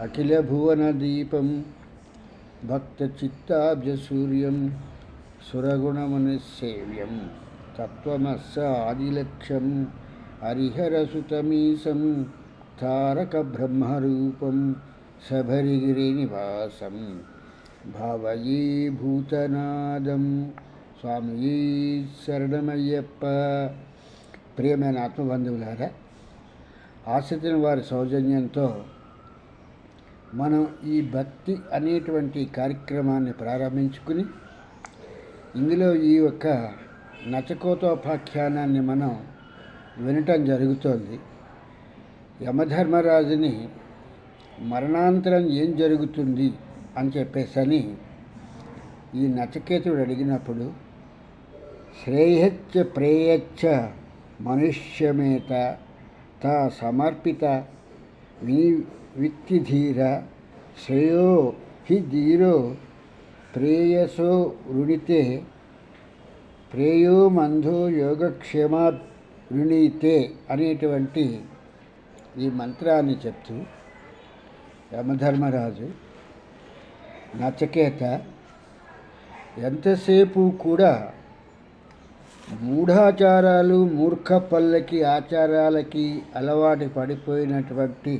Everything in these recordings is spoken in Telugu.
అఖిలభువనదీపం భక్తచిత్తాబ్జసూర్యం సురగుణమునిసేవ్యం తత్వమస్సాదిలక్ష్యం హరిహరసుతమీశం తారకబ్రహ్మరూపం శబరిగిరినివాసం భావయే భూతనాదం. స్వామి శరణమయ్యప్ప. ప్రియమైన ఆత్మబంధువులారా, ఆశ్రితుల వారి సౌజన్యంతో మనం ఈ భక్తి అనేటువంటి కార్యక్రమాన్ని ప్రారంభించుకుని ఇందులో ఈ యొక్క నచకోతోపాఖ్యానాన్ని మనం వినటం జరుగుతోంది. యమధర్మరాజుని మరణాంతరం ఏం జరుగుతుంది అని చెప్పేసని ఈ నచికేతుడు అడిగినప్పుడు శ్రేయచ్చ ప్రేయచ్చ మనుష్యమేత తా సమర్పిత విక్తిధీర శ్రేయో హి ధీరో ప్రేయసో వృణితే ప్రేయో మంధో యోగక్షేమాత్ వృణీతే అనేటువంటి ఈ మంత్రాన్ని చెప్తూ యమధర్మరాజు నచికేత ఎంతసేపు కూడా మూఢాచారాలు మూర్ఖ పల్లకి ఆచారాలకి అలవాటు పడిపోయినటువంటి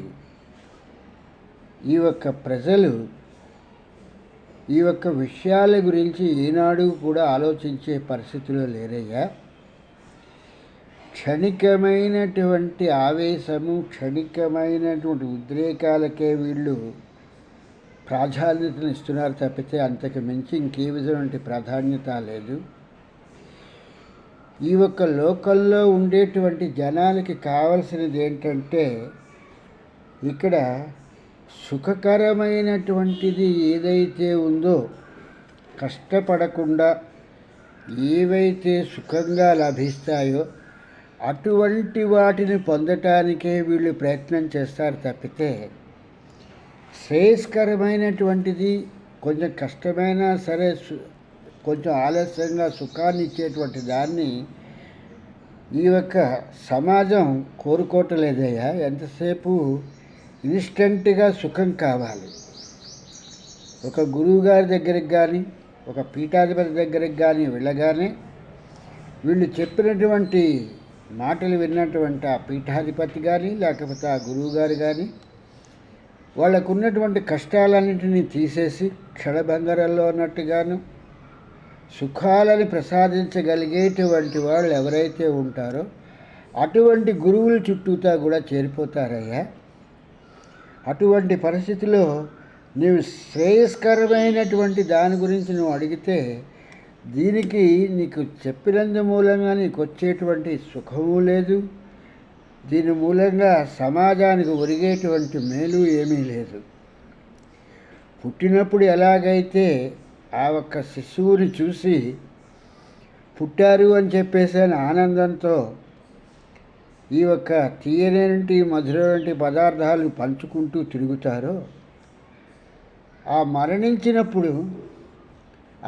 ఈ యొక్క ప్రజలు ఈ యొక్క విషయాల గురించి ఈనాడు కూడా ఆలోచించే పరిస్థితిలో లేరయ్యా. క్షణికమైనటువంటి ఆవేశము, క్షణికమైనటువంటి ఉద్రేకాలకే వీళ్ళు ప్రాధాన్యతను ఇస్తున్నారు తప్పితే అంతకు మించి ఇంకే విధమైన ప్రాధాన్యత లేదు. ఈ యొక్క లోకల్లో ఉండేటువంటి జనాలకి కావలసినది ఏంటంటే ఇక్కడ సుఖకరమైనటువంటిది ఏదైతే ఉందో, కష్టపడకుండా ఏవైతే సుఖంగా లభిస్తాయో అటువంటి వాటిని పొందటానికే వీళ్ళు ప్రయత్నం చేస్తారు తప్పితే శ్రేయస్కరమైనటువంటిది కొంచెం కష్టమైనా సరే కొంచెం ఆలస్యంగా సుఖాన్ని ఇచ్చేటువంటి దాన్ని ఈ యొక్క సమాజం కోరుకోవట్లేదయ్యా. ఎంతసేపు ఇన్స్టెంట్గా సుఖం కావాలి. ఒక గురువుగారి దగ్గరికి కానీ ఒక పీఠాధిపతి దగ్గరికి కానీ వెళ్ళగానే వీళ్ళు చెప్పినటువంటి మాటలు విన్నటువంటి ఆ పీఠాధిపతి కానీ లేకపోతే ఆ గురువుగారు కానీ వాళ్ళకు ఉన్నటువంటి కష్టాలన్నింటినీ తీసేసి క్షణభంగరంలో ఉన్నట్టుగాను సుఖాలని ప్రసాదించగలిగేటువంటి వాళ్ళు ఎవరైతే ఉంటారో అటువంటి గురువుల చుట్టూతా కూడా చేరిపోతారయ్యా. అటువంటి పరిస్థితిలో నీవు శ్రేయస్కరమైనటువంటి దాని గురించి నువ్వు అడిగితే దీనికి నీకు చెప్పినందు మూలంగా నీకు వచ్చేటువంటి సుఖము లేదు, దీని మూలంగా సమాజానికి ఒరిగేటువంటి మేలు ఏమీ లేదు. పుట్టినప్పుడు ఎలాగైతే ఆ ఒక్క శిశువుని చూసి పుట్టారు అని చెప్పేసి ఆనందంతో ఈ యొక్క తీయనేంటి మధురవంటి పదార్థాలు పంచుకుంటూ తిరుగుతారో, ఆ మరణించినప్పుడు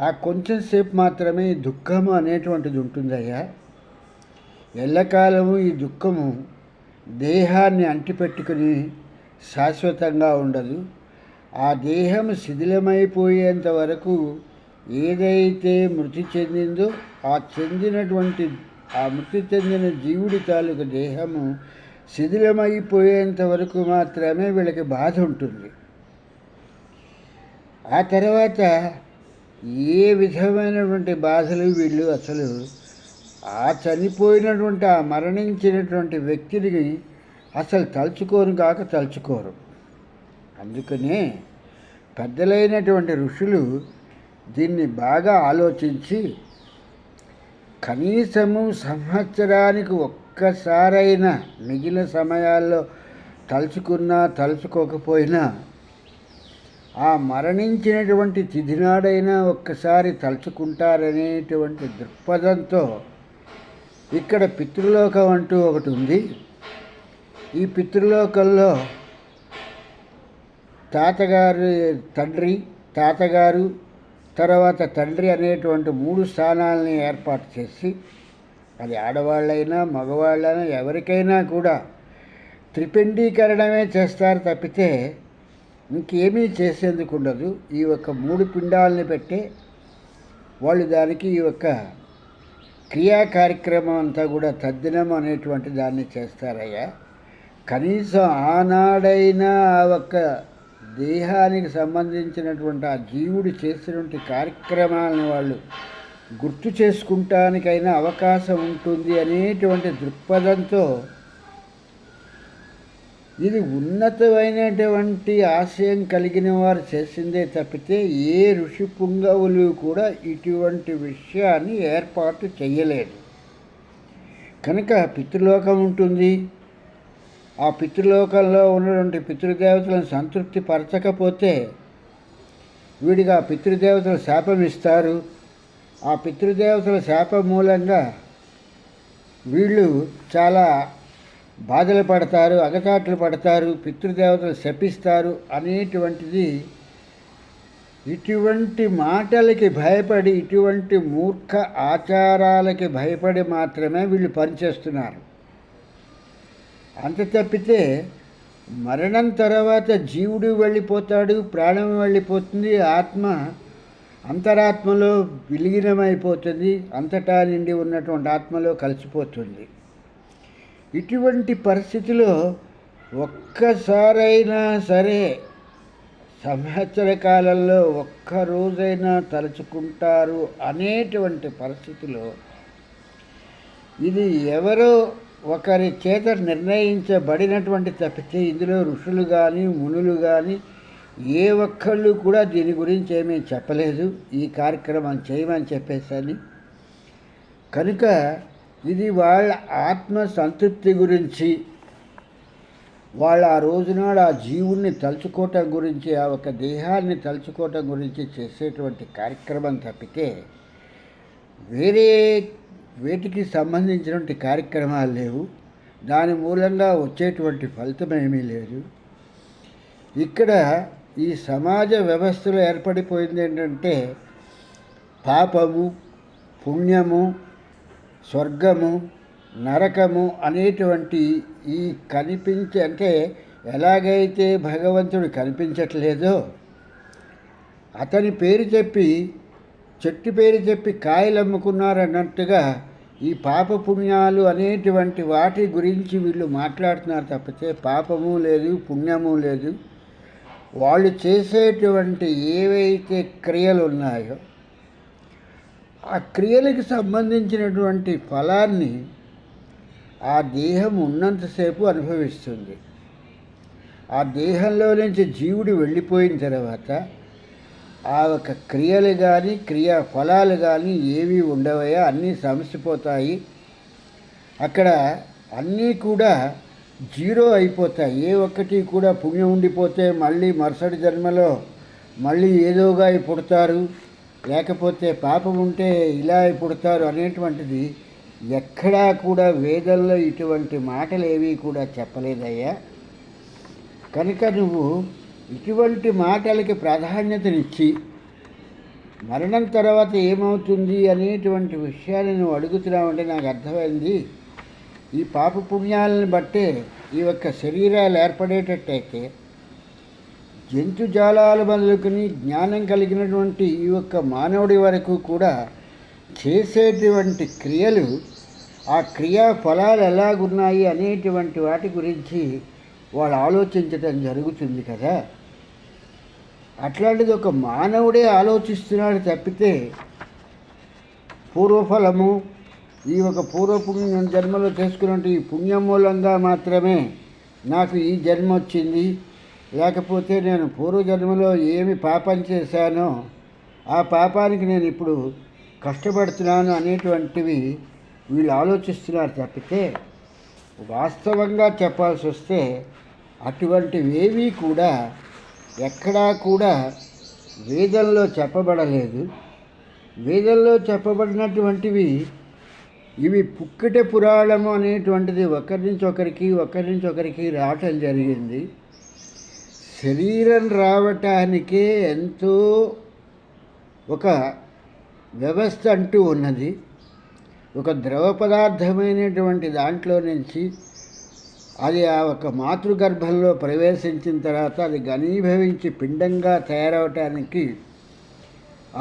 ఆ కొంచెం సేపు మాత్రమే దుఃఖము అనేటువంటిది ఉంటుందయ్యా. ఎల్లకాలము ఈ దుఃఖము దేహాన్ని అంటిపెట్టుకుని శాశ్వతంగా ఉండదు. ఆ దేహం శిథిలమైపోయేంత వరకు ఏదైతే మృతి చెందిందో ఆ మృతి చెందిన జీవుడి తాలూకు దేహము శిథిలమైపోయేంత వరకు మాత్రమే వీళ్ళకి బాధ ఉంటుంది. ఆ తర్వాత ఏ విధమైనటువంటి బాధలు వీళ్ళు అసలు ఆ చనిపోయినటువంటి ఆ మరణించినటువంటి వ్యక్తిని అసలు తలుచుకోరు. అందుకనే పెద్దలైనటువంటి ఋషులు దీన్ని బాగా ఆలోచించి కనీసము సంవత్సరానికి ఒక్కసారైనా మిగిలిన సమయాల్లో తలుచుకున్నా తలుచుకోకపోయినా ఆ మరణించినటువంటి తిథినాడైనా ఒక్కసారి తలుచుకుంటారనేటువంటి దృక్పథంతో ఇక్కడ పితృలోకం అంటూ ఒకటి ఉంది. ఈ పితృలోకంలో తాతగారు తర్వాత తండ్రి అనేటువంటి 3 స్థానాలని ఏర్పాటు చేసి, అది ఆడవాళ్ళైనా మగవాళ్ళైనా ఎవరికైనా కూడా త్రిపిండీకరణమే చేస్తారు తప్పితే ఇంకేమీ చేసేందుకు ఉండదు. ఈ యొక్క 3 పిండాలని పెట్టే వాళ్ళు దానికి ఈ యొక్క క్రియా కార్యక్రమం అంతా కూడా తద్దినం అనేటువంటి దాన్ని చేస్తారయ్యా. కనీసం ఆనాడైనా ఆ ఒక్క దేహానికి సంబంధించినటువంటి ఆ జీవుడు చేసినటువంటి కార్యక్రమాలను వాళ్ళు గుర్తు చేసుకుంటానికైనా అవకాశం ఉంటుంది అనేటువంటి దృక్పథంతో ఇది ఉన్నతమైనటువంటి ఆశయం కలిగిన వారు చేసిందే తప్పితే ఏ ఋషి పుంగవులు కూడా ఇటువంటి విషయాన్ని ఏర్పాటు చేయలేదు. కనుక పితృలోకం ఉంటుంది. ఆ పితృలోకంలో ఉన్నటువంటి పితృదేవతలను సంతృప్తి పరచకపోతే వీడికి ఆ పితృదేవతలు శాపం ఇస్తారు. ఆ పితృదేవతల శాపం మూలంగా వీళ్ళు చాలా బాధలు పడతారు, అగచాట్లు పడతారు, పితృదేవతలు శపిస్తారు అనేటువంటిది. ఇటువంటి మాటలకి భయపడి, ఇటువంటి మూర్ఖ ఆచారాలకి భయపడి మాత్రమే వీళ్ళు పనిచేస్తున్నారు. అంత తప్పితే మరణం తర్వాత జీవుడు వెళ్ళిపోతాడు, ప్రాణం వెళ్ళిపోతుంది, ఆత్మ అంతరాత్మలో విలీనమైపోతుంది, అంతటా నిండి ఉన్నటువంటి ఆత్మలో కలిసిపోతుంది. ఇటువంటి పరిస్థితిలో ఒక్కసారైనా సరే సంవత్సర కాలంలో ఒక్కరోజైనా తలుచుకుంటారు అనేటువంటి పరిస్థితిలో ఇది ఎవరో ఒకరి చేత నిర్ణయించబడినటువంటి తప్పితే ఇందులో ఋషులు కానీ మునులు కానీ ఏ ఒక్కళ్ళు కూడా దీని గురించి ఏమీ చెప్పలేదు. ఈ కార్యక్రమం చేయమని చెప్పేసని. కనుక ఇది వాళ్ళ ఆత్మ సంతృప్తి గురించి, వాళ్ళ ఆ రోజునాడు ఆ జీవుణ్ణి తలుచుకోవటం గురించి, ఆ ఒక దేహాన్ని తలుచుకోవటం గురించి చేసేటువంటి కార్యక్రమం తప్పితే వేరే వేటికి సంబంధించినటువంటి కార్యక్రమాలు లేవు. దాని మూలంగా వచ్చేటువంటి ఫలితం ఏమీ లేదు. ఇక్కడ ఈ సమాజ వ్యవస్థలో ఏర్పడిపోయింది ఏంటంటే పాపము, పుణ్యము, స్వర్గము, నరకము అనేటువంటి ఈ అంటే ఎలాగైతే భగవంతుడు కనిపించట్లేదో అతని పేరు చెప్పి, చెట్టు పేరు చెప్పి కాయలు అమ్ముకున్నారన్నట్టుగా ఈ పాపపుణ్యాలు అనేటువంటి వాటి గురించి వీళ్ళు మాట్లాడుతున్నారు తప్పితే పాపము లేదు, పుణ్యము లేదు. వాళ్ళు చేసేటువంటి ఏవైతే క్రియలు ఉన్నాయో ఆ క్రియలకు సంబంధించినటువంటి ఫలాన్ని ఆ దేహం ఉన్నంతసేపు అనుభవిస్తుంది. ఆ దేహంలో నుంచి జీవుడు వెళ్ళిపోయిన తర్వాత ఆ ఒక క్రియలు కానీ క్రియా ఫలాలు కానీ ఏవి ఉండవయా, అన్నీ సమసిపోతాయి. అక్కడ అన్నీ కూడా జీరో అయిపోతాయి. ఏ ఒక్కటి కూడా పుణ్యం ఉండిపోతే మళ్ళీ మరుసటి జన్మలో మళ్ళీ ఏదోగా పుడతారు, లేకపోతే పాపం ఉంటే ఇలా పుడతారు అనేటువంటిది ఎక్కడా కూడా వేదంలో ఇటువంటి మాటలు ఏవి కూడా చెప్పలేదయ్యా. కనుక నువ్వు ఇటువంటి మాటలకి ప్రాధాన్యతనిచ్చి మరణం తర్వాత ఏమవుతుంది అనేటువంటి విషయాన్ని నువ్వు అడుగుతున్నావంటే నాకు అర్థమైంది. ఈ పాపపుణ్యాలను బట్టే ఈ యొక్క శరీరాలు ఏర్పడేటట్టయితే జంతుజాలాలు మొదలుకొని జ్ఞానం కలిగినటువంటి ఈ యొక్క మానవుడి వరకు కూడా చేసేటువంటి క్రియలు, ఆ క్రియా ఫలాలు ఎలాగున్నాయి అనేటువంటి వాటి గురించి వాళ్ళు ఆలోచించటం జరుగుతుంది కదా. అట్లాంటిది ఒక మానవుడే ఆలోచిస్తున్నాడు తప్పితే పూర్వఫలము, ఈ ఒక పూర్వపుణ్యం జన్మలో చేసుకున్నట్టు ఈ పుణ్యం మూలంగా మాత్రమే నాకు ఈ జన్మ వచ్చింది, లేకపోతే నేను పూర్వజన్మలో ఏమి పాపం చేశానో ఆ పాపానికి నేను ఇప్పుడు కష్టపడుతున్నాను అనేటువంటివి వీళ్ళు ఆలోచిస్తున్నారు తప్పితే వాస్తవంగా చెప్పాల్సి వస్తే అటువంటివేవీ కూడా ఎక్కడా కూడా వేదంలో చెప్పబడలేదు. వేదంలో చెప్పబడినటువంటివి ఇవి పుక్కిట పురాణము అనేటువంటిది ఒకరి నుంచి ఒకరికి రావటం జరిగింది. శరీరం రావటానికే ఎంతో ఒక వ్యవస్థ అంటూ ఉన్నది. ఒక ద్రవ పదార్థమైనటువంటి దాంట్లో నుంచి అది ఆ ఒక మాతృగర్భంలో ప్రవేశించిన తర్వాత అది ఘనీభవించి పిండంగా తయారవటానికి,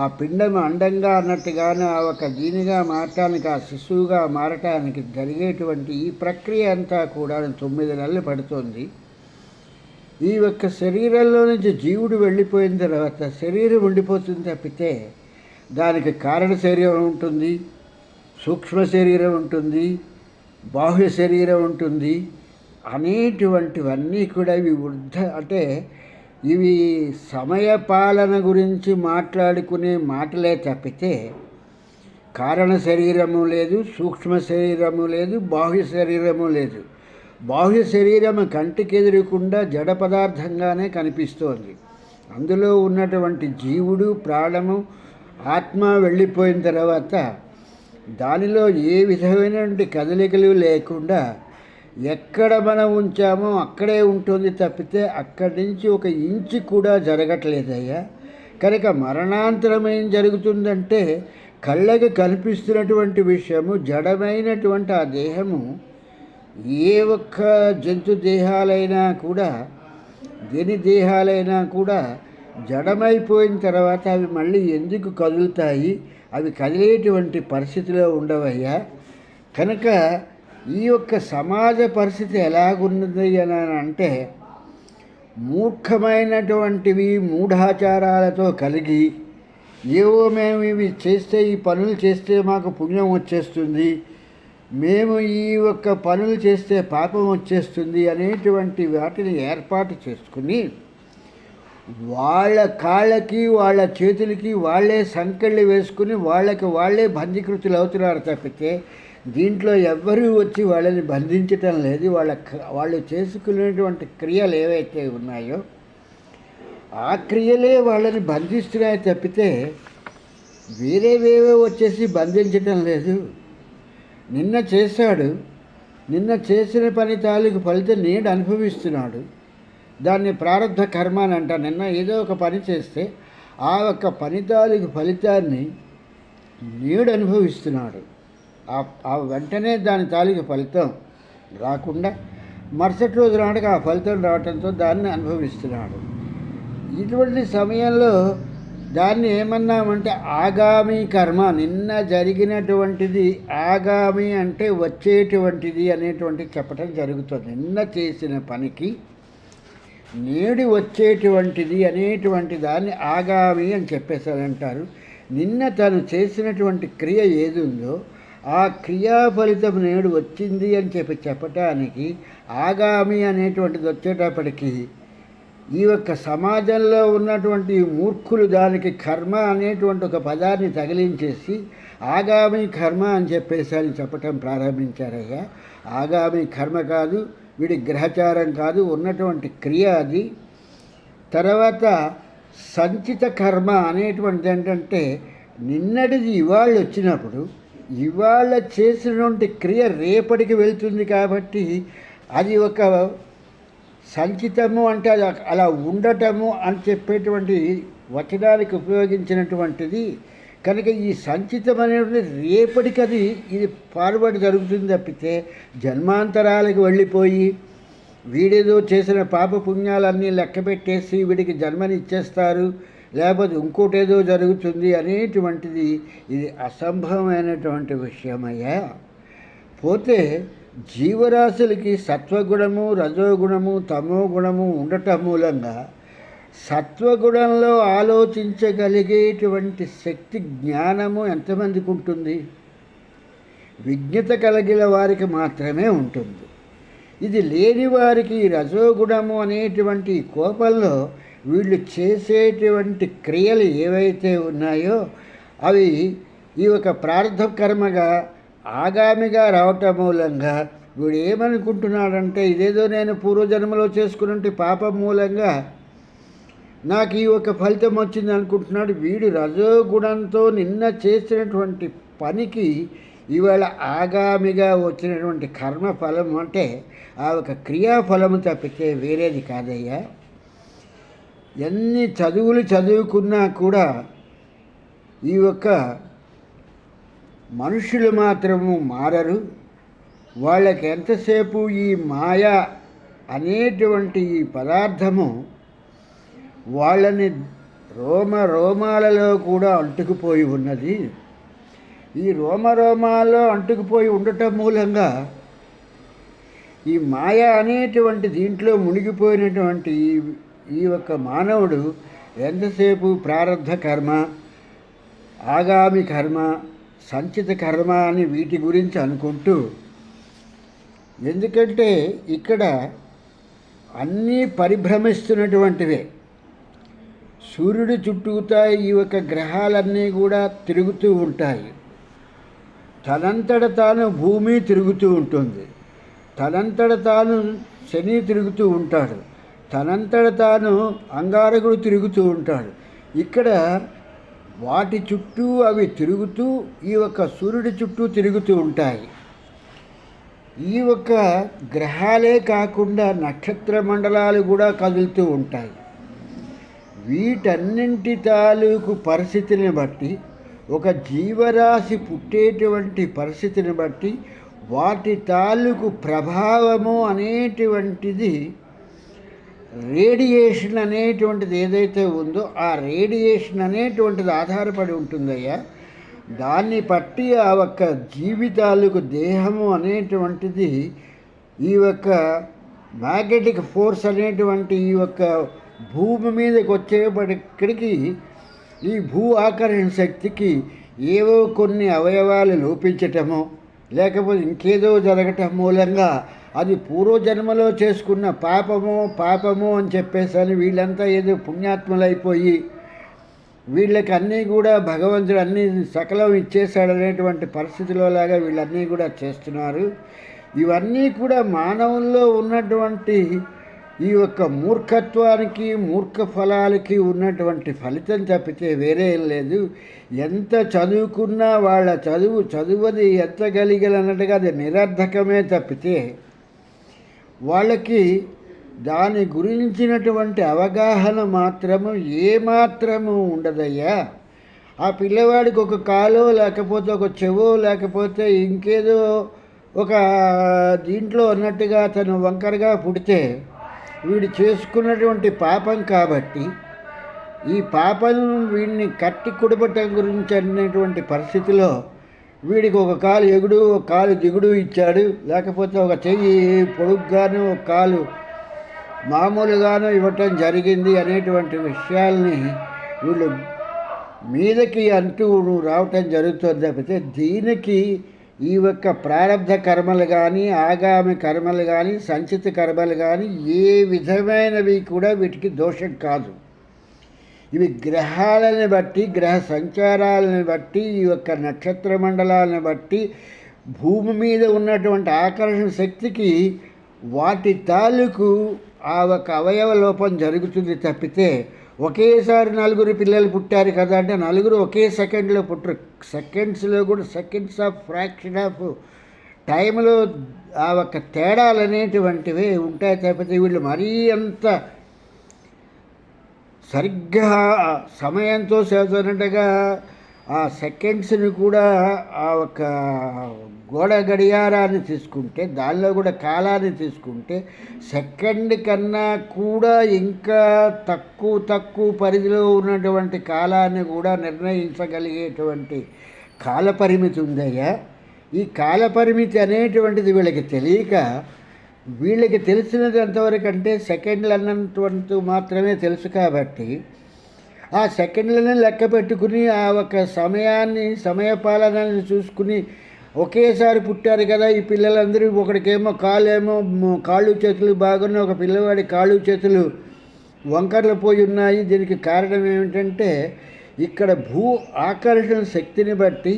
ఆ పిండం అండంగా అన్నట్టుగానే ఆ ఒక జీనిగా మారటానికి, ఆ శిశువుగా మారటానికి జరిగేటువంటి ఈ ప్రక్రియ అంతా కూడా 9 నెలలు పడుతుంది. ఈ యొక్క శరీరంలో నుంచి జీవుడు వెళ్ళిపోయిన తర్వాత శరీరం ఉండిపోతుంది తప్పితే దానికి కారణ శరీరం ఉంటుంది, సూక్ష్మ శరీరం ఉంటుంది, బాహ్య శరీరం ఉంటుంది. అనేటువంటివన్నీ కూడా ఇవి అంటే ఇవి సమయపాలన గురించి మాట్లాడుకునే మాటలే తప్పితే కారణ శరీరము లేదు, సూక్ష్మ శరీరము లేదు, బాహ్య శరీరము లేదు. బాహ్య శరీరం కంటికి ఎదురకుండా జడ పదార్థంగానే కనిపిస్తోంది. అందులో ఉన్నటువంటి జీవుడు, ప్రాణము, ఆత్మ వెళ్ళిపోయిన తర్వాత దానిలో ఏ విధమైనటువంటి కదలికలు లేకుండా ఎక్కడ మనం ఉంచామో అక్కడే ఉంటుంది తప్పితే అక్కడి నుంచి ఒక ఇంచు కూడా జరగట్లేదయ్యా. కనుక మరణాంతరం ఏం జరుగుతుందంటే కళ్ళకి కనిపిస్తున్నటువంటి విషయము, జడమైనటువంటి ఆ దేహము ఏ ఒక్క జంతు దేహాలైనా కూడా, దేని దేహాలైనా కూడా జడమైపోయిన తర్వాత అవి మళ్ళీ ఎందుకు కదులుతాయి? అవి కదిలేటువంటి పరిస్థితిలో ఉండవయ్యా. కనుక ఈ యొక్క సమాజ పరిస్థితి ఎలాగున్నది అని అంటే మూర్ఖమైనటువంటివి మూఢాచారాలతో కలిగి, ఏవో మేము ఇవి చేస్తే, ఈ పనులు చేస్తే మాకు పుణ్యం వచ్చేస్తుంది, మేము ఈ యొక్క పనులు చేస్తే పాపం వచ్చేస్తుంది అనేటువంటి వాటిని ఏర్పాటు చేసుకుని వాళ్ళ కాళ్ళకి వాళ్ళ చేతులకి వాళ్ళే సంకెళ్ళు వేసుకుని వాళ్ళకి వాళ్ళే బందీకృతులు అవుతున్నారు తప్పితే దీంట్లో ఎవ్వరూ వచ్చి వాళ్ళని బంధించటం లేదు. వాళ్ళు చేసుకునేటువంటి క్రియలు ఏవైతే ఉన్నాయో ఆ క్రియలే వాళ్ళని బంధిస్తున్నాయి తప్పితే వేరేవేవో వచ్చేసి బంధించటం లేదు. నిన్న చేశాడు, నిన్న చేసిన పని తాలూకు ఫలితం నేడు అనుభవిస్తున్నాడు. దాన్ని ప్రారంధ కర్మ అని అంట. నిన్న ఏదో ఒక పని చేస్తే ఆ ఒక్క పని తాలూకు ఫలితాన్ని నేడు అనుభవిస్తున్నాడు. ఆ వెంటనే దాని తాలూకు ఫలితం రాకుండా మరుసటి రోజు నాటికి ఆ ఫలితం రావడంతో దాన్ని అనుభవిస్తున్నాడు. ఇటువంటి సమయంలో దాన్ని ఏమన్నామంటే ఆగామి కర్మ. నిన్న జరిగినటువంటిది ఆగామి అంటే వచ్చేటువంటిది అనేటువంటిది చెప్పటం జరుగుతుంది. నిన్న చేసిన పనికి నేడు వచ్చేటువంటిది అనేటువంటి దాన్ని ఆగామి అని చెప్పేసారంటారు. నిన్న తను చేసినటువంటి క్రియ ఏది ఉందో ఆ క్రియా ఫలితం నేడు వచ్చింది అని చెప్పటానికి ఆగామి అనేటువంటిది వచ్చేటప్పటికి ఈ యొక్క సమాజంలో ఉన్నటువంటి మూర్ఖులు దానికి కర్మ అనేటువంటి ఒక పదాన్ని తగిలించేసి ఆగామి కర్మ అని చెప్పేసి చెప్పటం ప్రారంభించారయ్యా. ఆగామి కర్మ కాదు, వీడి గ్రహచారం కాదు, ఉన్నటువంటి క్రియ అది. తర్వాత సంచిత కర్మ అనేటువంటిది ఏంటంటే నిన్నటిది ఇవాళ వచ్చినప్పుడు ఇవాళ చేసినటువంటి క్రియ రేపటికి వెళ్తుంది కాబట్టి అది ఒక సంచితము అంటే అది అలా ఉండటము అని చెప్పేటువంటి వచనానికి ఉపయోగించినటువంటిది. కనుక ఈ సంచితం అనేటువంటి రేపటికి ఇది ఫార్వర్డ్ జరుగుతుంది తప్పితే జన్మాంతరాలకు వెళ్ళిపోయి వీడేదో చేసిన పాప పుణ్యాలన్నీ లెక్క పెట్టేసి వీడికి జన్మని ఇచ్చేస్తారు, లేకపోతే ఇంకోటేదో జరుగుతుంది అనేటువంటిది ఇది అసంభవమైనటువంటి విషయమయ్యా. పోతే జీవరాశులకి సత్వగుణము, రజోగుణము, తమో గుణము ఉండటం మూలంగా సత్వగుణంలో ఆలోచించగలిగేటువంటి శక్తి, జ్ఞానము ఎంతమందికి ఉంటుంది? విజ్ఞత కలిగిన వారికి మాత్రమే ఉంటుంది. ఇది లేని వారికి రజోగుణము అనేటువంటి కోపంలో వీళ్ళు చేసేటువంటి క్రియలు ఏవైతే ఉన్నాయో అవి ఈ ఒక ప్రారంధ కర్మగా ఆగామిగా రావటం మూలంగా వీడు ఏమనుకుంటున్నాడంటే ఇదేదో నేను పూర్వజన్మలో చేసుకున్నట్టు పాపం మూలంగా నాకు ఈ ఒక ఫలితం వచ్చింది అనుకుంటున్నాడు. వీడు రజోగుణంతో నిన్న చేసినటువంటి పనికి ఇవాళ ఆగామిగా వచ్చినటువంటి కర్మ ఫలం అంటే ఆ ఒక క్రియాఫలము తప్పితే వేరేది కాదయ్యా. ఎన్ని చదువులు చదువుకున్నా కూడా ఈ యొక్క మనుషులు మాత్రము మారరు. వాళ్ళకి ఎంతసేపు ఈ మాయ అనేటువంటి ఈ పదార్థము వాళ్ళని రోమాలలో కూడా అంటుకుపోయి ఉన్నది. ఈ రోమాల్లో అంటుకుపోయి ఉండటం మూలంగా ఈ మాయ అనేటువంటి దీంట్లో మునిగిపోయినటువంటి ఈ యొక్క మానవుడు ఎంతసేపు ప్రారబ్ధ కర్మ, ఆగామి కర్మ, సంచిత కర్మ అని వీటి గురించి అనుకుంటూ, ఎందుకంటే ఇక్కడ అన్నీ పరిభ్రమిస్తున్నటువంటివే. సూర్యుడి చుట్టూతా ఈ యొక్క గ్రహాలన్నీ కూడా తిరుగుతూ ఉంటాయి. తనంతట తాను భూమి తిరుగుతూ ఉంటుంది, తనంతట తాను శని తిరుగుతూ ఉంటాడు, తనంతట తాను అంగారకుడు తిరుగుతూ ఉంటాడు. ఇక్కడ వాటి చుట్టూ అవి తిరుగుతూ ఈ యొక్క సూర్యుడి చుట్టూ తిరుగుతూ ఉంటాయి. ఈ యొక్క గ్రహాలే కాకుండా నక్షత్ర మండలాలు కూడా కదులుతూ ఉంటాయి. వీటన్నింటి తాలూకు పరిస్థితిని బట్టి, ఒక జీవరాశి పుట్టేటువంటి పరిస్థితిని బట్టి వాటి తాలూకు ప్రభావము అనేటువంటిది, రేడియేషన్ అనేటువంటిది ఏదైతే ఉందో ఆ రేడియేషన్ అనేటువంటిది ఆధారపడి ఉంటుందయ్యా. దాన్ని బట్టి ఆ ఒక్క జీవితాలకు దేహము అనేటువంటిది ఈ యొక్క మ్యాగ్నెటిక్ ఫోర్స్ అనేటువంటి ఈ యొక్క భూమి మీదకి వచ్చేప్పటికి ఈ భూ ఆకర్షణ శక్తికి ఏవో కొన్ని అవయవాలు లోపించటమో లేకపోతే ఇంకేదో జరగటం మూలంగా అది పూర్వజన్మలో చేసుకున్న పాపము అని చెప్పేసి వీళ్ళంతా ఏదో పుణ్యాత్ములైపోయి వీళ్ళకి అన్నీ కూడా భగవంతుడు అన్నీ సకలం ఇచ్చేశాడనేటువంటి పరిస్థితిలో లాగా వీళ్ళన్నీ కూడా చేస్తున్నారు. ఇవన్నీ కూడా మానవుల్లో ఉన్నటువంటి ఈ యొక్క మూర్ఖత్వానికి, మూర్ఖ ఫలాలకి ఉన్నటువంటి ఫలితం తప్పితే వేరే లేదు. ఎంత చదువుకున్నా వాళ్ళ చదువుది ఎత్తగలిగలన్నట్టుగా అది నిరర్ధకమే తప్పితే వాళ్ళకి దాని గురించినటువంటి అవగాహన మాత్రము ఏమాత్రము ఉండదయ్యా. ఆ పిల్లవాడికి ఒక కాలో లేకపోతే ఒక చెవో లేకపోతే ఇంకేదో ఒక దీంట్లో అన్నట్టుగా తను వంకరగా పుడితే వీడు చేసుకున్నటువంటి పాపం కాబట్టి ఈ పాపం వీడిని కట్టి కుడబట్టం గురించి అనేటువంటి పరిస్థితిలో వీడికి ఒక కాలు ఎగుడు, ఒక కాలు దిగుడు ఇచ్చాడు, లేకపోతే ఒక చెయ్యి పొడుగ్గాను ఒక కాలు మామూలుగాను ఇవ్వటం జరిగింది అనేటువంటి విషయాల్ని వీళ్ళు మీదకి అంటూ రావటం జరుగుతుంది తప్పితే దీనికి ఈ యొక్క ప్రారబ్ధ కర్మలు కానీ, ఆగామి కర్మలు కానీ, సంచిత కర్మలు కానీ ఏ విధమైనవి కూడా వీటికి దోషం కాదు. ఇవి గ్రహాలను బట్టి, గ్రహ సంచారాలను బట్టి, ఈ యొక్క నక్షత్ర మండలాలను బట్టి భూమి మీద ఉన్నటువంటి ఆకర్షణ శక్తికి వాటి తాలూకు ఆ ఒక అవయవ లోపం జరుగుతుంది తప్పితే ఒకేసారి 4 పిల్లలు పుట్టారు కదా అంటే 4 ఒకే సెకండ్లో పుట్టరు. సెకండ్స్లో కూడా సెకండ్స్ ఆఫ్ ఫ్రాక్షన్ ఆఫ్ టైంలో ఆ ఒక తేడాలు అనేటువంటివి ఉంటాయి తప్పితే వీళ్ళు మరీ అంత సరిగ్గా సమయంతో చేస్తున్నట్టుగా ఆ సెకండ్స్ని కూడా ఆ ఒక గోడ గడియారాన్ని తీసుకుంటే, దానిలో కూడా కాలాన్ని తీసుకుంటే సెకండ్ కన్నా కూడా ఇంకా తక్కువ పరిధిలో ఉన్నటువంటి కాలాన్ని కూడా నిర్ణయించగలిగేటువంటి కాలపరిమితి ఉందయ్యా. ఈ కాలపరిమితి అనేటువంటిది వీళ్ళకి తెలియక, వీళ్ళకి తెలిసినది ఎంతవరకు అంటే సెకండ్లు అన్నంత మాత్రమే తెలుసు కాబట్టి ఆ సెకండ్లను లెక్క పెట్టుకుని ఆ ఒక సమయపాలనని చూసుకుని ఒకేసారి పుట్టారు కదా ఈ పిల్లలందరూ, ఒకడికేమో కాళ్ళు చేతులు బాగున్నాయి, ఒక పిల్లవాడి కాళ్ళు చేతులు వంకర్లు పోయి ఉన్నాయి. దీనికి కారణం ఏమిటంటే ఇక్కడ భూ ఆకర్షణ శక్తిని బట్టి,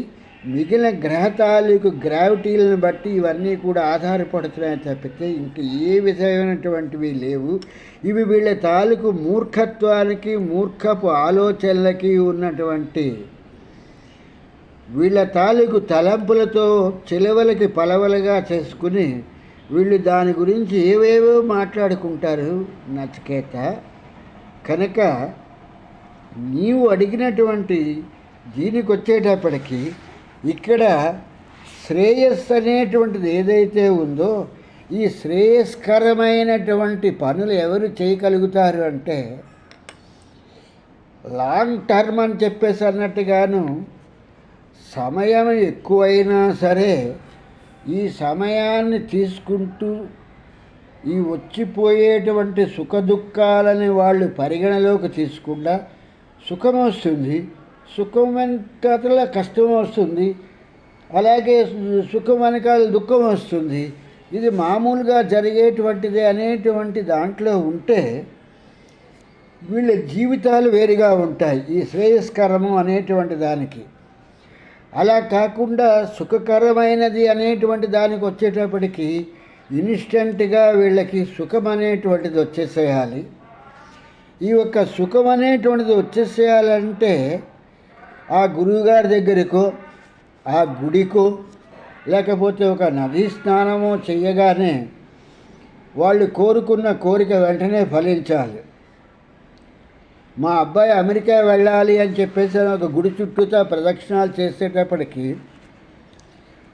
మిగిలిన గ్రహ తాలూకు గ్రావిటీలను బట్టి ఇవన్నీ కూడా ఆధారపడుతున్నాయి తప్పితే ఇంక ఏ విధమైనటువంటివి లేవు. ఇవి వీళ్ళ తాలూకు మూర్ఖత్వానికి, మూర్ఖపు ఆలోచనలకి ఉన్నటువంటి వీళ్ళ తాలూకు తలంపులతో చిలవలకి పలవలుగా చేసుకుని వీళ్ళు దాని గురించి ఏవేవో మాట్లాడుకుంటారు నచికేత. కనుక నీవు అడిగినటువంటి దీనికి వచ్చేటప్పటికి ఇక్కడ శ్రేయస్సు అనేటువంటిది ఏదైతే ఉందో ఈ శ్రేయస్కరమైనటువంటి పనులు ఎవరు చేయగలుగుతారు అంటే లాంగ్ టర్మ్ అని చెప్పేసి అన్నట్టుగాను సమయం ఎక్కువైనా సరే ఈ సమయాన్ని తీసుకుంటూ ఈ వచ్చిపోయేటువంటి సుఖదుఖాలని వాళ్ళు పరిగణలోకి తీసుకుండా సుఖం వస్తుంది, సుఖం వెనకాల కష్టం వస్తుంది, అలాగే సుఖం వెనకాల దుఃఖం వస్తుంది. ఇది మామూలుగా జరిగేటువంటిది అనేటువంటి దాంట్లో ఉంటే వీళ్ళ జీవితాలు వేరుగా ఉంటాయి ఈ శ్రేయస్కరము అనేటువంటి దానికి. అలా కాకుండా సుఖకరమైనది అనేటువంటి దానికి వచ్చేటప్పటికి ఇన్స్టెంట్గా వీళ్ళకి సుఖం అనేటువంటిది వచ్చేసేయాలి. ఈ యొక్క సుఖం అనేటువంటిది వచ్చేసేయాలంటే ఆ గురువుగారి దగ్గరకో ఆ గుడికో లేకపోతే ఒక నదీ స్నానమో చేయగానే వాళ్ళు కోరుకున్న కోరిక వెంటనే ఫలించాలి. మా అబ్బాయి అమెరికా వెళ్ళాలి అని చెప్పేసి ఒక గుడి చుట్టూతా ప్రదక్షిణాలు చేసేటప్పటికి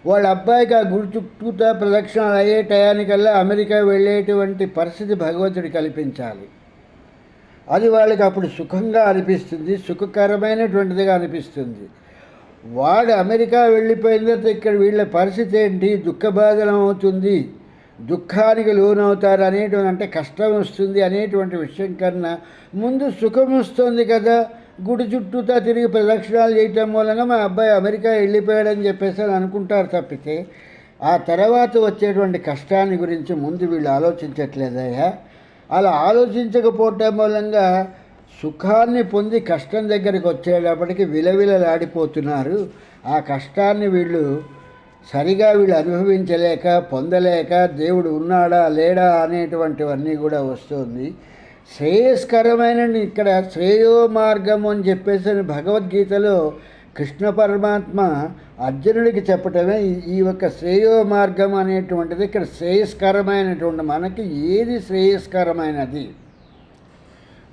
వాళ్ళ అబ్బాయికి ఆ గుడి చుట్టూతా ప్రదక్షిణాలు అయ్యే టయానికల్లా అమెరికా వెళ్ళేటువంటి పరిస్థితి భగవంతుడు కల్పించాలి. అది వాళ్ళకి అప్పుడు సుఖంగా అనిపిస్తుంది, సుఖకరమైనటువంటిదిగా అనిపిస్తుంది. వాడు అమెరికా వెళ్ళిపోయిన తర్వాత ఇక్కడ వీళ్ళ పరిస్థితి ఏంటి, దుఃఖబాధలం అవుతుంది, దుఃఖానికి లోనవుతారు అనేటువంటి, అంటే కష్టం వస్తుంది అనేటువంటి విషయం కన్నా ముందు సుఖం వస్తుంది కదా, గుడి చుట్టూతా తిరిగి ప్రదక్షిణాలు చేయటం మూలంగా మా అబ్బాయి అమెరికా వెళ్ళిపోయాడని చెప్పేసి అనుకుంటారు తప్పితే ఆ తర్వాత వచ్చేటువంటి కష్టాన్ని గురించి ముందు వీళ్ళు ఆలోచించట్లేదయ్యా. అలా ఆలోచించకపోవటం మూలంగా సుఖాన్ని పొంది కష్టం దగ్గరికి వచ్చేటప్పటికి విలవిలలాడిపోతున్నారు. ఆ కష్టాన్ని వీళ్ళు అనుభవించలేక పొందలేక దేవుడు ఉన్నాడా లేడా అనేటువంటివన్నీ కూడా వస్తుంది. శ్రేయస్కరమైన ఇక్కడ శ్రేయో మార్గం అని చెప్పేసి భగవద్గీతలో కృష్ణ పరమాత్మ అర్జునుడికి చెప్పటమే ఈ యొక్క శ్రేయో మార్గం అనేటువంటిది. ఇక్కడ శ్రేయస్కరమైనటువంటి మనకి ఏది శ్రేయస్కరమైనది,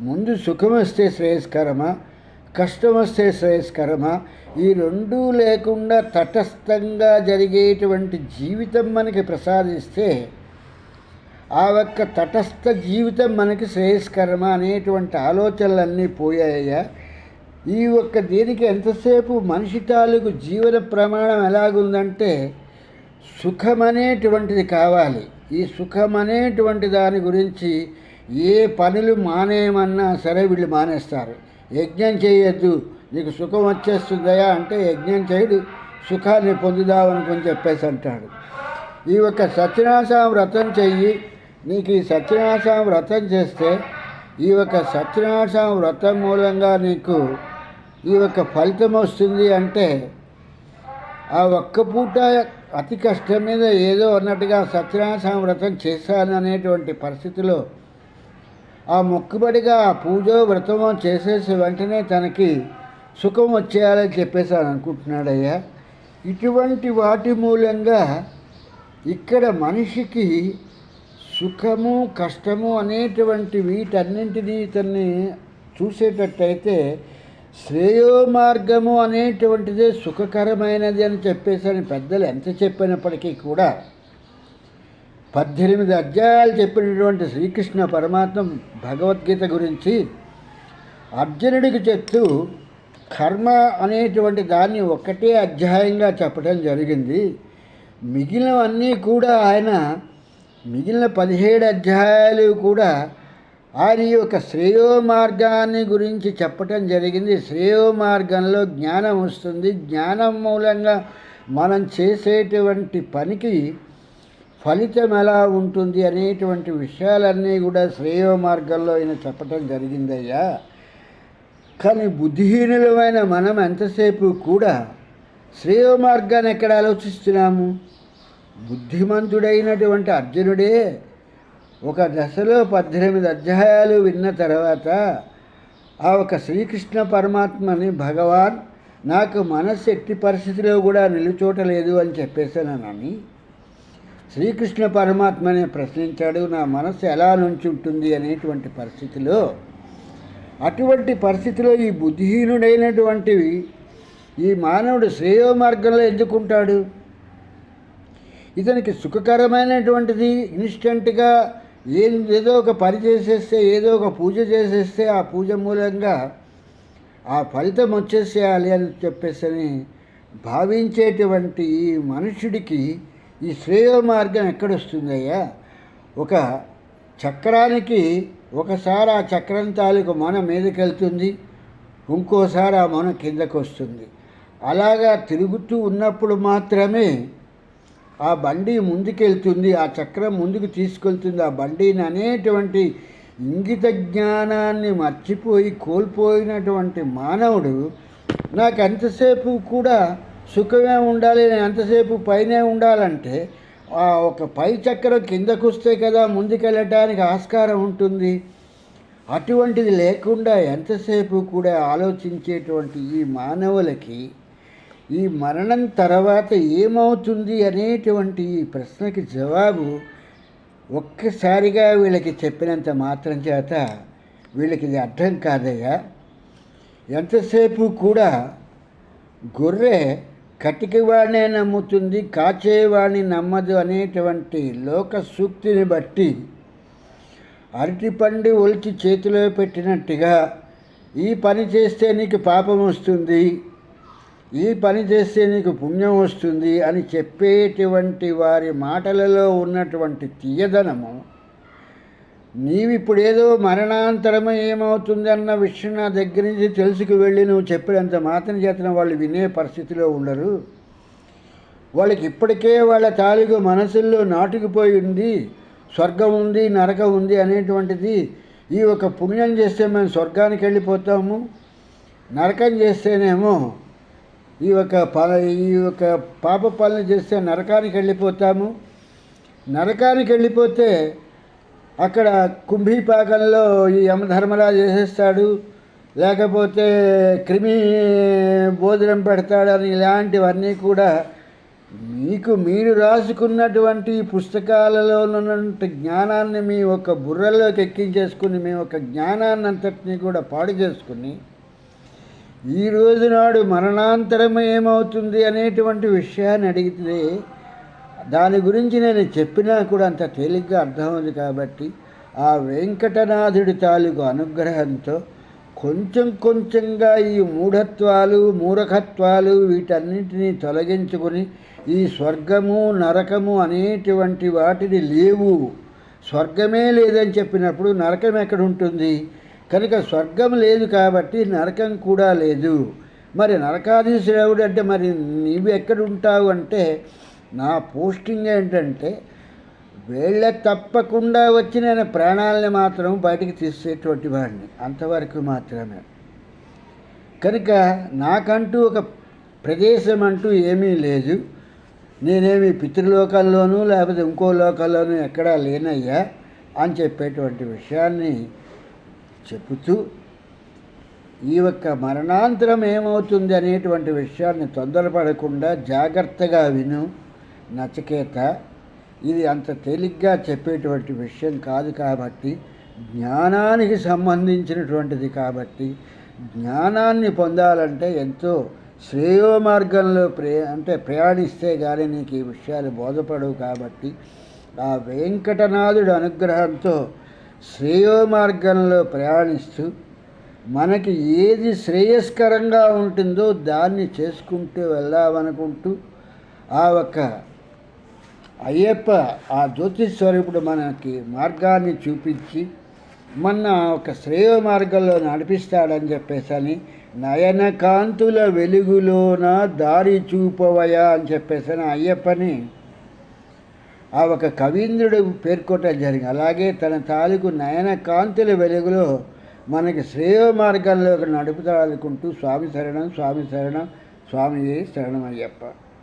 ముందు సుఖం వస్తే శ్రేయస్కరమా, కష్టం వస్తే శ్రేయస్కరమా, ఈ రెండూ లేకుండా తటస్థంగా జరిగేటువంటి జీవితం మనకి ప్రసాదిస్తే ఆ ఒక్క తటస్థ జీవితం మనకి శ్రేయస్కరమా అనేటువంటి ఆలోచనలన్నీ పోయాయ్యా. ఈ ఒక్క దీనికి ఎంతసేపు మనిషి తాలూకు జీవన ప్రమాణం ఎలాగుందంటే సుఖం అనేటువంటిది కావాలి. ఈ సుఖం అనేటువంటి దాని గురించి ఏ పనులు మానేయమన్నా సరే వీళ్ళు మానేస్తారు. యజ్ఞం చేయొద్దు, నీకు సుఖం వచ్చేస్తుందయా అంటే యజ్ఞం చేయడు, సుఖాన్ని పొందుదామనుకొని చెప్పేసి అంటాడు. ఈ యొక్క సత్యనారాయణ వ్రతం చెయ్యి, నీకు ఈ సత్యనారాయణ వ్రతం చేస్తే ఈ యొక్క సత్యనారాయణ వ్రతం మూలంగా నీకు ఈ యొక్క ఫలితం వస్తుంది అంటే ఆ ఒక్క పూట అతి కష్టం మీద ఏదో అన్నట్టుగా సత్యనారాయణ వ్రతం చేశాను అనేటువంటి పరిస్థితిలో ఆ మొక్కుబడిగా ఆ పూజ వ్రతమో చేసేసి వెంటనే తనకి సుఖం వచ్చేయాలని చెప్పేసి అని అనుకుంటున్నాడయ్యా. ఇటువంటి వాటి మూలంగా ఇక్కడ మనిషికి సుఖము కష్టము అనేటువంటి వీటన్నింటినీ ఇతన్ని చూసేటట్టయితే శ్రేయో మార్గము అనేటువంటిదే సుఖకరమైనది అని చెప్పేసి పెద్దలు ఎంత చెప్పినప్పటికీ కూడా 18 అధ్యాయాలు చెప్పినటువంటి శ్రీకృష్ణ పరమాత్మ భగవద్గీత గురించి అర్జునుడికి చెప్తూ కర్మ అనేటువంటి దాన్ని ఒక్కటే అధ్యాయంగా చెప్పడం జరిగింది. మిగిలినవన్నీ కూడా ఆయన మిగిలిన 17 అధ్యాయాలు కూడా ఆయన యొక్క శ్రేయో మార్గాన్ని గురించి చెప్పటం జరిగింది. శ్రేయో మార్గంలో జ్ఞానం వస్తుంది, జ్ఞానం మూలంగా మనం చేసేటువంటి పనికి ఫలితం ఎలా ఉంటుంది అనేటువంటి విషయాలన్నీ కూడా శ్రేయో మార్గంలో ఆయన చెప్పటం జరిగిందయ్యా. కానీ బుద్ధిహీనులమైన మనం ఎంతసేపు కూడా శ్రేయో మార్గాన్ని ఎక్కడ ఆలోచిస్తున్నాము? బుద్ధిమంతుడైనటువంటి అర్జునుడే ఒక దశలో 18 అధ్యాయాలు విన్న తర్వాత ఆ ఒక శ్రీకృష్ణ పరమాత్మని భగవాన్ నాకు మనస్సు ఎట్టి పరిస్థితిలో కూడా నిలుచోటలేదు అని చెప్పేసానని శ్రీకృష్ణ పరమాత్మని ప్రశ్నించాడు. నా మనస్సు ఎలా నుంచుంటుంది అనేటువంటి పరిస్థితిలో, అటువంటి పరిస్థితిలో ఈ బుద్ధిహీనుడైనటువంటి ఈ మానవుడు శ్రేయో మార్గంలో ఎందుకుంటాడు? ఇతనికి సుఖకరమైనటువంటిది ఇన్స్టెంట్గా ఏదో ఒక పని చేసేస్తే, ఏదో ఒక పూజ చేసేస్తే ఆ పూజ మూలంగా ఆ ఫలితం వచ్చేసేయాలి అని చెప్పేసి భావించేటువంటి ఈ మనుషుడికి ఈ శ్రేయో మార్గం ఎక్కడొస్తుందయ్యా? ఒక చక్రానికి ఒకసారి ఆ చక్రం తాలూకు మొన మీదకి వెళ్తుంది, ఇంకోసారి ఆ మొన కిందకు వస్తుంది. అలాగా తిరుగుతూ ఉన్నప్పుడు మాత్రమే ఆ బండి ముందుకెళ్తుంది, ఆ చక్రం ముందుకు తీసుకెళ్తుంది. ఆ బండిని అనేటువంటి ఇంగిత జ్ఞానాన్ని మర్చిపోయి కోల్పోయినటువంటి మానవుడు నాకు ఎంతసేపు కూడా సుఖమే ఉండాలి, నేను ఎంతసేపు పైనే ఉండాలంటే ఒక పై చక్రం కిందకు వస్తే కదా ముందుకెళ్ళటానికి ఆస్కారం ఉంటుంది. అటువంటిది లేకుండా ఎంతసేపు కూడా ఆలోచించేటువంటి ఈ మానవులకి ఈ మరణం తర్వాత ఏమవుతుంది అనేటువంటి ఈ ప్రశ్నకి జవాబు ఒక్కసారిగా వీళ్ళకి చెప్పినంత మాత్రం చేత వీళ్ళకి ఇది అర్థం కాదయ్యా. ఎంతసేపు కూడా గొర్రె కటికవాడినే నమ్ముతుంది, కాచేవాడిని నమ్మదు అనేటువంటి లోక సూక్తిని బట్టి అరటిపండు ఒలిచి చేతిలో పెట్టినట్టుగా ఈ పని చేస్తే నీకు పాపం వస్తుంది, ఈ పని చేస్తే నీకు పుణ్యం వస్తుంది అని చెప్పేటువంటి వారి మాటలలో ఉన్నటువంటి తీయదనము నీవిప్పుడు ఏదో మరణాంతరం ఏమవుతుంది అన్న విషయం నా దగ్గర నుంచి తెలుసుకు వెళ్ళి నువ్వు చెప్పినంత మాత్రం చేతన వాళ్ళు వినే పరిస్థితిలో ఉండరు. వాళ్ళకి ఇప్పటికే వాళ్ళ తాలూకు మనసుల్లో నాటుకుపోయి ఉంది, స్వర్గం ఉంది, నరకం ఉంది అనేటువంటిది. ఈ ఒక పుణ్యం చేస్తే మేము స్వర్గానికి వెళ్ళిపోతాము, నరకం చేస్తేనేమో ఈ ఒక పాప పనులు చేస్తే నరకానికి వెళ్ళిపోతాము. నరకానికి వెళ్ళిపోతే అక్కడ కుంభీపాకంలో ఈ యమధర్మరాజు చేసేస్తాడు, లేకపోతే క్రిమి భోజనం పెడతాడని ఇలాంటివన్నీ కూడా మీరు రాసుకున్నటువంటి పుస్తకాలలో ఉన్నటువంటి జ్ఞానాన్ని మీ ఒక బుర్రలోకి ఎక్కించేసుకుని మీ ఒక జ్ఞానాన్ని అంతటినీ కూడా పాడు చేసుకుని ఈ రోజు నాడు మరణాంతరం ఏమవుతుంది అనేటువంటి విషయాన్ని అడిగితే దాని గురించి నేను చెప్పినా కూడా అంత తేలిగ్గా అర్థమవుతుంది. కాబట్టి ఆ వెంకటనాథుడి తాలూకు అనుగ్రహంతో కొంచెం కొంచెంగా ఈ మూఢత్వాలు, మూర్ఖత్వాలు వీటన్నింటినీ తొలగించుకొని ఈ స్వర్గము నరకము అనేటువంటి వాటిని లేవు, స్వర్గమే లేదని చెప్పినప్పుడు నరకం ఎక్కడ ఉంటుంది? కనుక స్వర్గం లేదు కాబట్టి నరకం కూడా లేదు. మరి నరకాధీశుడు అంటే మరి నీవు ఎక్కడుంటావు అంటే నా పోస్టింగ్ ఏంటంటే వీళ్ళ తప్పకుండా వచ్చి నేను ప్రాణాలని మాత్రం బయటికి తీసేటువంటి వాడిని, అంతవరకు మాత్రమే. కనుక నాకంటూ ఒక ప్రదేశం అంటూ ఏమీ లేదు, నేనేమి పితృలోకంలోనూ లేకపోతే ఇంకో లోకంలోనూ ఎక్కడా లేనయ్యా అని చెప్పేటువంటి విషయాన్ని చెబుతూ ఈ యొక్క మరణాంతరం ఏమవుతుంది అనేటువంటి విషయాన్ని తొందరపడకుండా జాగ్రత్తగా విను నచికేత. ఇది అంత తేలిగ్గా చెప్పేటువంటి విషయం కాదు కాబట్టి, జ్ఞానానికి సంబంధించినటువంటిది కాబట్టి, జ్ఞానాన్ని పొందాలంటే ఎంతో శ్రేయో మార్గంలో ప్రయాణిస్తే కానీ నీకు ఈ విషయాలు బోధపడవు. కాబట్టి ఆ వెంకటనాథుడి అనుగ్రహంతో శ్రేయో మార్గంలో ప్రయాణిస్తూ మనకి ఏది శ్రేయస్కరంగా ఉంటుందో దాన్ని చేసుకుంటూ వెళ్దామనుకుంటూ ఆ ఒక్క అయ్యప్ప ఆ జ్యోతిస్వరూపుడు మనకి మార్గాన్ని చూపించి మన ఒక శ్రేయో మార్గంలో నడిపిస్తాడని చెప్పేసని నయన కాంతుల వెలుగులోన దారి చూపవయా అని చెప్పేసని అయ్యప్పని ఆ ఒక కవీంద్రుడు పేర్కొనడం జరిగింది. అలాగే తన తాలూకు నయన కాంతుల వెలుగులో మనకి శ్రేయో మార్గంలోకి నడుపుతాడుకుంటూ స్వామి శరణం, స్వామి శరణం, స్వామి శరణం అయ్యప్ప.